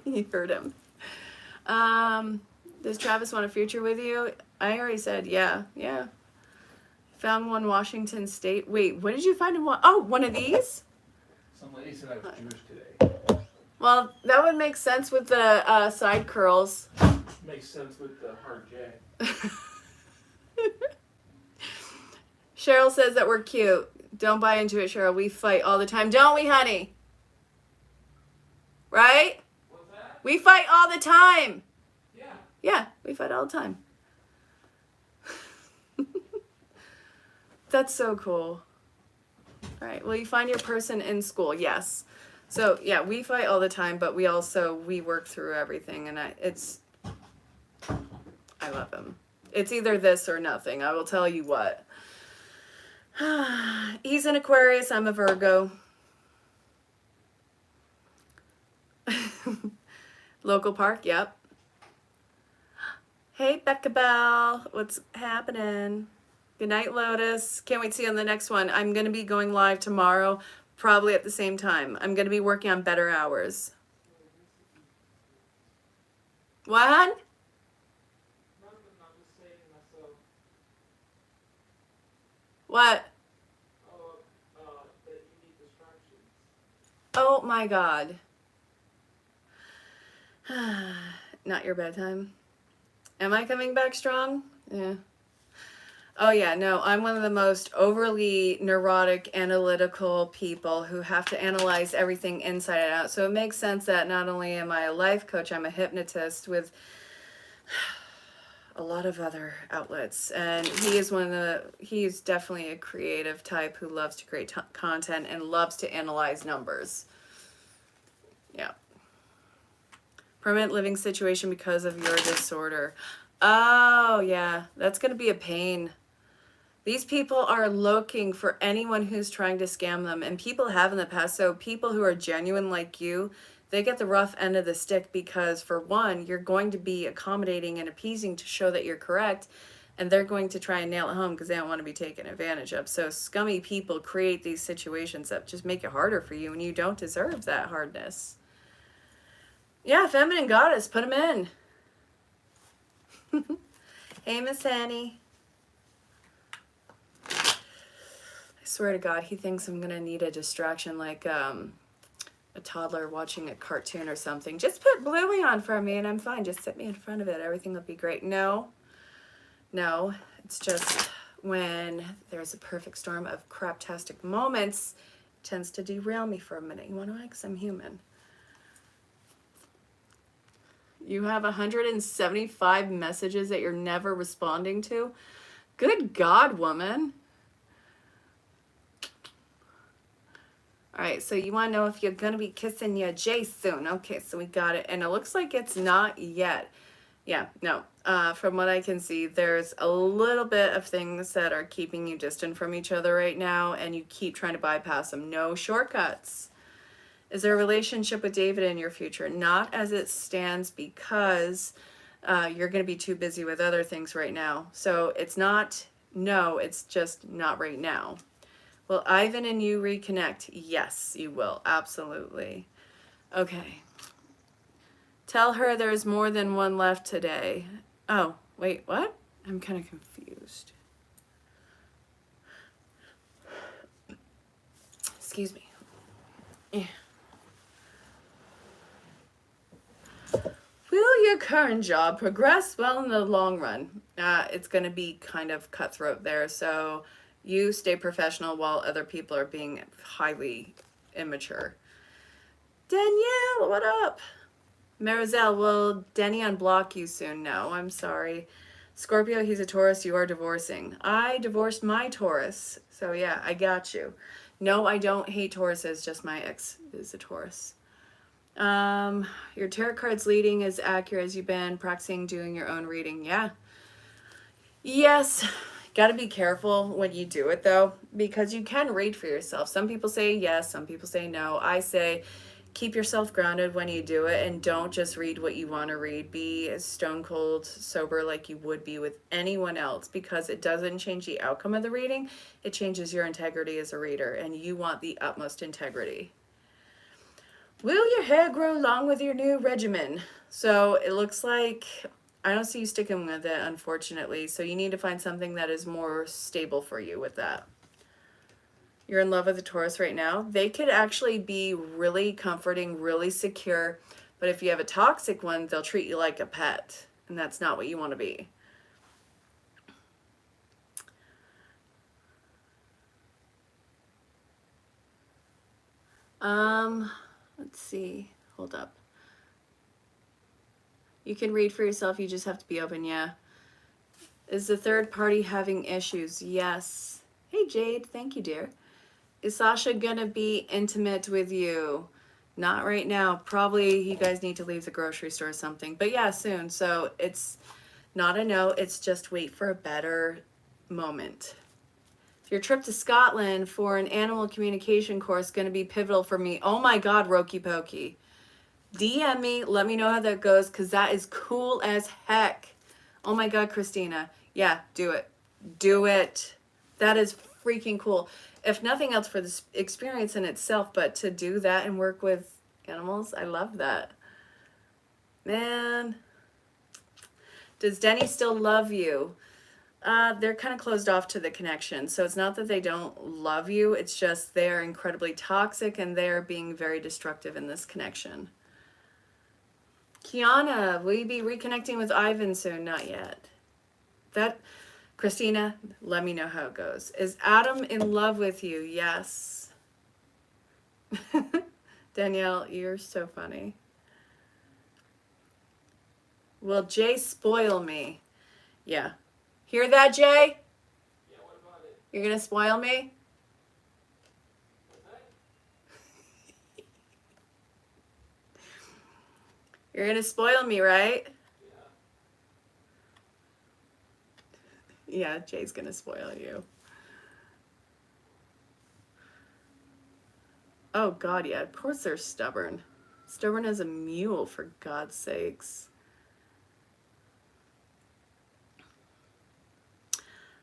You heard him. Does Travis want a future with you? I already said yeah. Yeah. Found one Washington State. Wait, what did you find in one? Oh, one of these? Some lady said I was Jewish today. Well, that would make sense with the side curls. Makes sense with the hard J. Cheryl says that we're cute. Don't buy into it, Cheryl. We fight all the time. Don't we, honey? Right? What's that? We fight all the time. Yeah. Yeah, we fight all the time. That's so cool. All right. Will you find your person in school? Yes. So, yeah, we fight all the time, but we work through everything, and I love him. It's either this or nothing. I will tell you what. He's an Aquarius. I'm a Virgo. Local park. Yep. Hey, Becca Bell. What's happening? Good night, Lotus. Can't wait to see you on the next one. I'm going to be going live tomorrow, probably at the same time. I'm going to be working on better hours. What? What? That you need distractions. Oh my God. Not your bedtime. Am I coming back strong? Yeah. Oh yeah, no, I'm one of the most overly neurotic, analytical people who have to analyze everything inside and out. So it makes sense that not only am I a life coach, I'm a hypnotist with a lot of other outlets. And he is definitely a creative type who loves to create content and loves to analyze numbers. Yeah. Permanent living situation because of your disorder. Oh, yeah, that's going to be a pain. These people are looking for anyone who's trying to scam them, and people have in the past. So people who are genuine like you, they get the rough end of the stick because, for one, you're going to be accommodating and appeasing to show that you're correct, and they're going to try and nail it home because they don't want to be taken advantage of. So scummy people create these situations that just make it harder for you, and you don't deserve that hardness. Yeah, feminine goddess, put them in. Hey, Miss Annie. I swear to God, he thinks I'm going to need a distraction like a a toddler watching a cartoon or something. Just put Bluey on for me and I'm fine. Just sit me in front of it. Everything will be great. No, it's just when there's a perfect storm of craptastic moments, it tends to derail me for a minute. You want to know why? 'Cause I'm human. You have 175 messages that you're never responding to. Good God, woman. All right, so you want to know if you're going to be kissing your Jay soon. Okay, so we got it. And it looks like it's not yet. Yeah, no. From what I can see, there's a little bit of things that are keeping you distant from each other right now, and you keep trying to bypass them. No shortcuts. Is there a relationship with David in your future? Not as it stands, because you're going to be too busy with other things right now. So it's not no, it's just not right now. Will Ivan and you reconnect? Yes, you will. Absolutely. Okay. Tell her there's more than one left today. Oh, wait, what? I'm kind of confused. Excuse me. Yeah. Will your current job progress well in the long run? It's going to be kind of cutthroat there, so you stay professional while other people are being highly immature. Danielle, what up? Marizelle, will Denny unblock you soon? No, I'm sorry. Scorpio, he's a Taurus. You are divorcing. I divorced my Taurus. So yeah, I got you. No, I don't hate Tauruses. Just my ex is a Taurus. Your tarot cards leading is accurate as you've been practicing doing your own reading. Yeah. Yes. Got to be careful when you do it though, because you can read for yourself. Some people say yes, some people say no. I say keep yourself grounded when you do it and don't just read what you want to read. Be stone cold sober like you would be with anyone else, because it doesn't change the outcome of the reading. It changes your integrity as a reader, and you want the utmost integrity. Will your hair grow long with your new regimen? So it looks like I don't see you sticking with it, unfortunately. So you need to find something that is more stable for you with that. You're in love with a Taurus right now. They could actually be really comforting, really secure. But if you have a toxic one, they'll treat you like a pet. And that's not what you want to be. Let's see. Hold up. You can read for yourself. You just have to be open. Yeah. Is the third party having issues? Yes. Hey, Jade. Thank you, dear. Is Sasha gonna be intimate with you? Not right now. Probably you guys need to leave the grocery store or something. But yeah, soon. So it's not a no. It's just wait for a better moment. Your trip to Scotland for an animal communication course is going to be pivotal for me. Oh my God, Roky Pokey. DM me. Let me know how that goes, because that is cool as heck. Oh my God, Christina. Yeah, do it. Do it. That is freaking cool. If nothing else for this experience in itself, but to do that and work with animals, I love that. Man. Does Denny still love you? They're kind of closed off to the connection. So it's not that they don't love you. It's just they're incredibly toxic and they're being very destructive in this connection. Kiana, will you be reconnecting with Ivan soon? Not yet. Christina, let me know how it goes. Is Adam in love with you? Yes. Danielle, you're so funny. Will Jay spoil me? Yeah. Hear that, Jay? Yeah, what about it? You're gonna spoil me? You're gonna spoil me, right? Yeah, Jay's gonna spoil you. Oh God, yeah, of course they're stubborn. Stubborn as a mule, for God's sakes.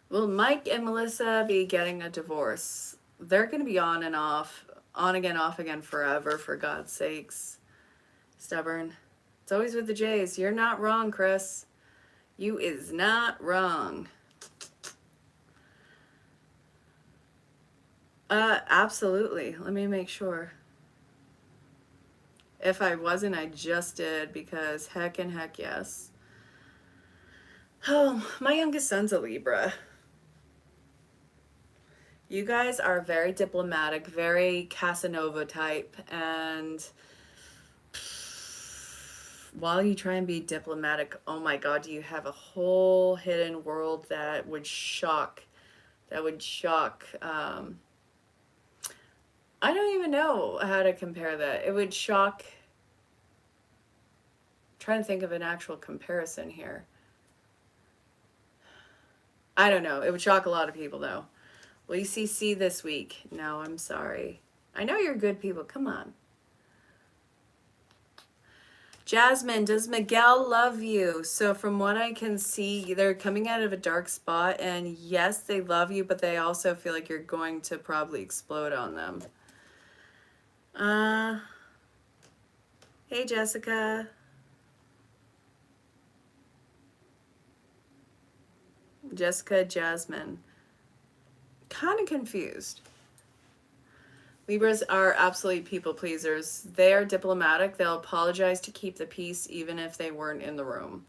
Will Mike and Melissa be getting a divorce? They're gonna be on and off, on again, off again forever, for God's sakes. Stubborn. It's always with the J's. You're not wrong, Chris. You is not wrong. Absolutely. Let me make sure. If I wasn't, I just did, because heck and heck yes. Oh, my youngest son's a Libra. You guys are very diplomatic, very Casanova type, and while you try and be diplomatic, oh my God, you have a whole hidden world that would shock. That would shock. I don't even know how to compare that. It would shock. Trying to think of an actual comparison here. I don't know. It would shock a lot of people though. Will you see C this week? No, I'm sorry. I know you're good people. Come on. Jasmine, does Miguel love you? So from what I can see, they're coming out of a dark spot, and yes, they love you, but they also feel like you're going to probably explode on them. Hey, Jessica. Jessica, Jasmine. Kind of confused. Libras are absolute people pleasers. They are diplomatic. They'll apologize to keep the peace even if they weren't in the room.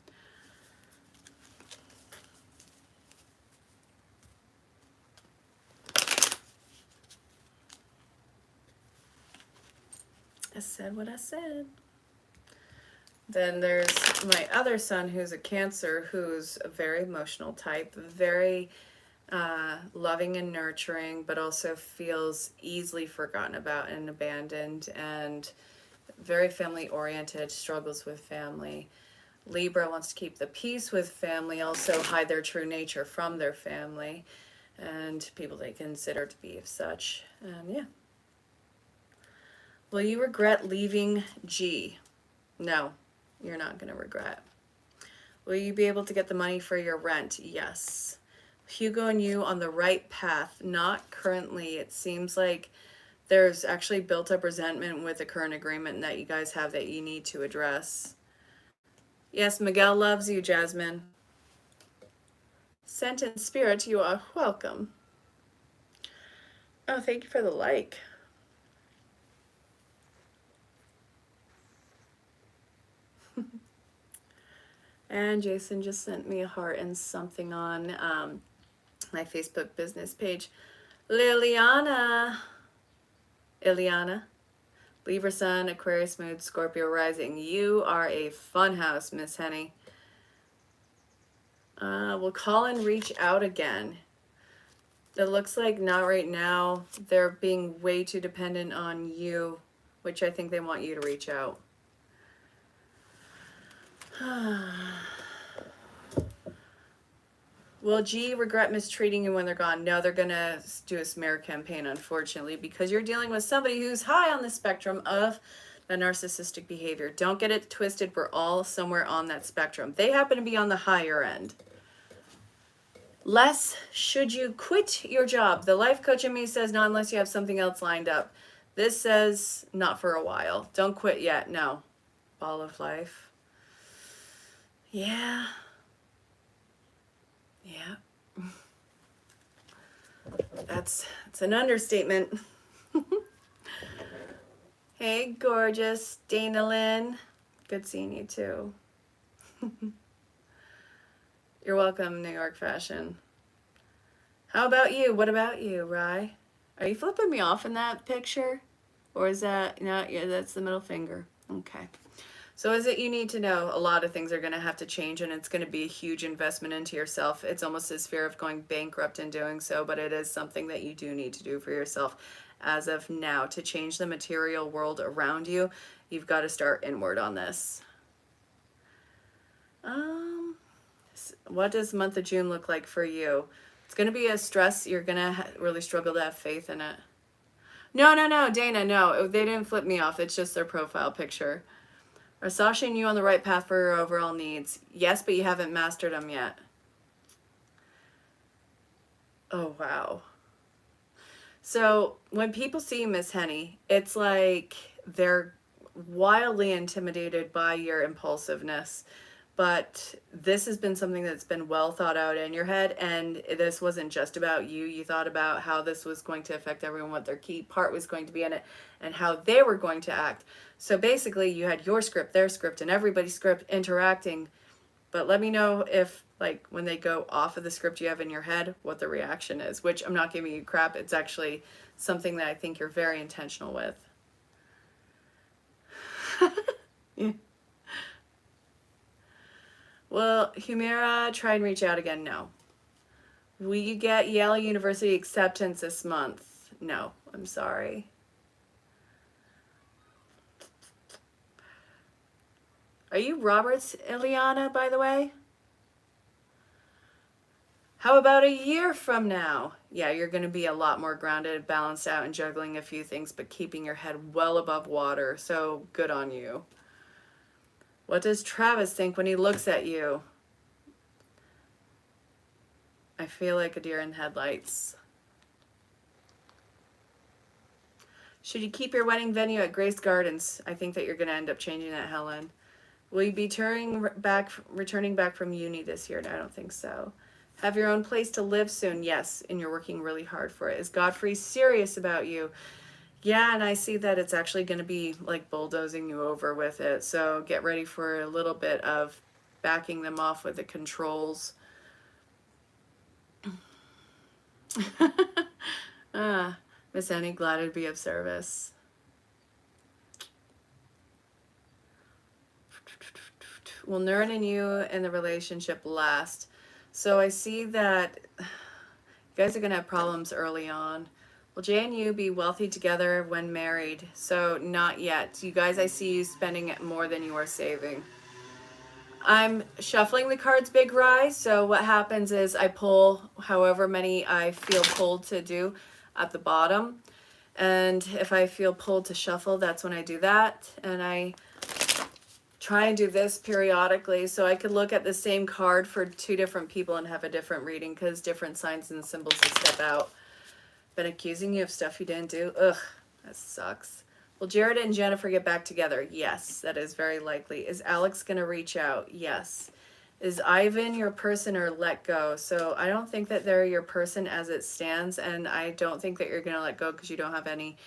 I said what I said. Then there's my other son, who's a Cancer, who's a very emotional type, very loving and nurturing, but also feels easily forgotten about and abandoned, and very family oriented, struggles with family. Libra wants to keep the peace with family, also hide their true nature from their family and people they consider to be of such. And yeah. Will you regret leaving G? No, you're not going to regret. Will you be able to get the money for your rent? Yes. Hugo and you on the right path. Not currently. It seems like there's actually built up resentment with the current agreement that you guys have that you need to address. Yes, Miguel loves you, Jasmine. Sent in spirit, you are welcome. Oh, thank you for the like. And Jason just sent me a heart and something on my Facebook business page. Ileana, Libra Sun, Aquarius Mood, Scorpio Rising. You are a fun house, Miss Henny. We'll call and reach out again. It looks like not right now. They're being way too dependent on you, which I think they want you to reach out. Will G regret mistreating you when they're gone? No, they're going to do a smear campaign, unfortunately, because you're dealing with somebody who's high on the spectrum of the narcissistic behavior. Don't get it twisted. We're all somewhere on that spectrum. They happen to be on the higher end. Les, should you quit your job? The life coach in me says not unless you have something else lined up. This says not for a while. Don't quit yet. No. Ball of life. Yeah. Yeah. That's an understatement. Hey, gorgeous Dana Lynn. Good seeing you too. You're welcome, New York Fashion. How about you? What about you, Rye? Are you flipping me off in that picture? Or is that, no, yeah, that's the middle finger. Okay. So is it you need to know a lot of things are going to have to change, and it's going to be a huge investment into yourself. It's almost this fear of going bankrupt in doing so, but it is something that you do need to do for yourself as of now. To change the material world around you, you've got to start inward on this. What does the month of June look like for you? It's going to be a stress. You're going to really struggle to have faith in it. No, Dana, no. They didn't flip me off. It's just their profile picture. Are Sasha and you on the right path for your overall needs? Yes, but you haven't mastered them yet. Oh, wow. So when people see you, Miss Henny, it's like they're wildly intimidated by your impulsiveness, but this has been something that's been well thought out in your head, and this wasn't just about you. You thought about how this was going to affect everyone, what their key part was going to be in it, and how they were going to act. So basically you had your script, their script, and everybody's script interacting. But let me know if, like, when they go off of the script you have in your head, what the reaction is, which I'm not giving you crap. It's actually something that I think you're very intentional with. Yeah. Will Humira try and reach out again? No. Will you get Yale University acceptance this month? No, I'm sorry. Are you Roberts, Ileana, by the way? How about a year from now? Yeah, you're going to be a lot more grounded, balanced out, and juggling a few things, but keeping your head well above water. So good on you. What does Travis think when he looks at you? I feel like a deer in headlights. Should you keep your wedding venue at Grace Gardens? I think that you're going to end up changing that, Helen. Will you be returning back from uni this year? No, I don't think so. Have your own place to live soon? Yes, and you're working really hard for it. Is Godfrey serious about you? Yeah, and I see that it's actually going to be like bulldozing you over with it. So get ready for a little bit of backing them off with the controls. Miss Annie, glad to be of service. Will Nurin and you in the relationship last? So I see that you guys are going to have problems early on. Will Jay and you be wealthy together when married? So not yet. You guys, I see you spending more than you are saving. I'm shuffling the cards, Big Rye. So what happens is I pull however many I feel pulled to do at the bottom. And if I feel pulled to shuffle, that's when I do that. And I try and do this periodically so I could look at the same card for two different people and have a different reading because different signs and symbols will step out. Been accusing you of stuff you didn't do? Ugh, that sucks. Will Jared and Jennifer get back together? Yes, that is very likely. Is Alex going to reach out? Yes. Is Ivan your person or let go? So I don't think that they're your person as it stands, and I don't think that you're going to let go because you don't have any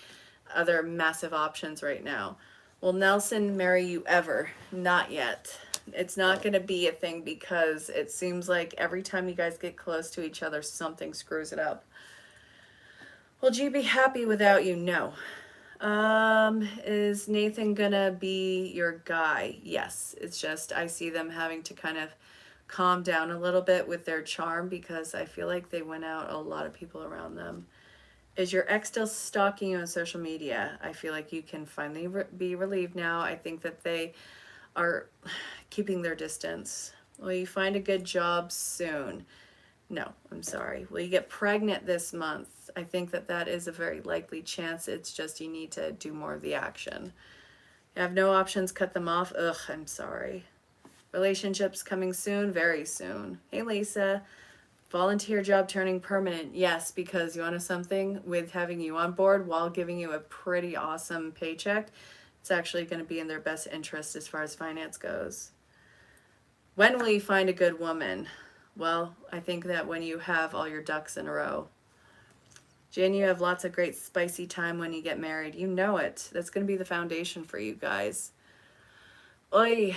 other massive options right now. Will Nelson marry you ever? Not yet. It's not going to be a thing because it seems like every time you guys get close to each other, something screws it up. Will G be happy without you? No. Is Nathan gonna be your guy? Yes. It's just I see them having to kind of calm down a little bit with their charm because I feel like they went out a lot of people around them. Is your ex still stalking you on social media? I feel like you can finally be relieved now. I think that they are keeping their distance. Will you find a good job soon? No, I'm sorry. Will you get pregnant this month? I think that that is a very likely chance. It's just you need to do more of the action. You have no options, cut them off. Ugh, I'm sorry. Relationships coming soon, very soon. Hey, Lisa. Volunteer job turning permanent. Yes, because you want to know something? With having you on board while giving you a pretty awesome paycheck, it's actually going to be in their best interest as far as finance goes. When will you find a good woman? Well, I think that when you have all your ducks in a row. Jen, you have lots of great spicy time when you get married. You know it. That's going to be the foundation for you guys. Oy.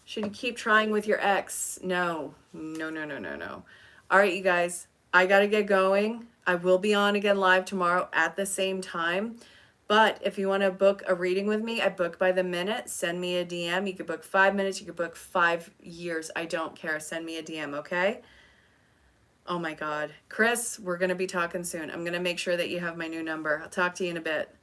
Should you keep trying with your ex? No. No, no, no, no, no. All right, you guys. I got to get going. I will be on again live tomorrow at the same time. But if you want to book a reading with me, I book by the minute. Send me a DM. You could book 5 minutes. You could book 5 years. I don't care. Send me a DM, okay? Oh my God. Chris, we're going to be talking soon. I'm going to make sure that you have my new number. I'll talk to you in a bit.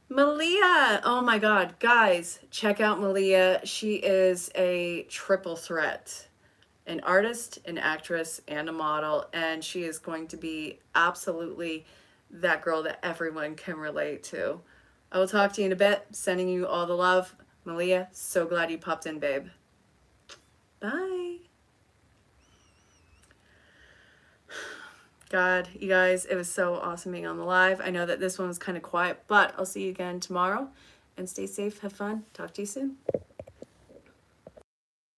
Malia. Oh my God. Guys, check out Malia. She is a triple threat. An artist, an actress, and a model. And she is going to be absolutely that girl that everyone can relate to. I will talk to you in a bit. Sending you all the love. Malia, so glad you popped in, babe. Bye. God, you guys, it was so awesome being on the live. I know that this one was kind of quiet, but I'll see you again tomorrow. And stay safe, have fun. Talk to you soon.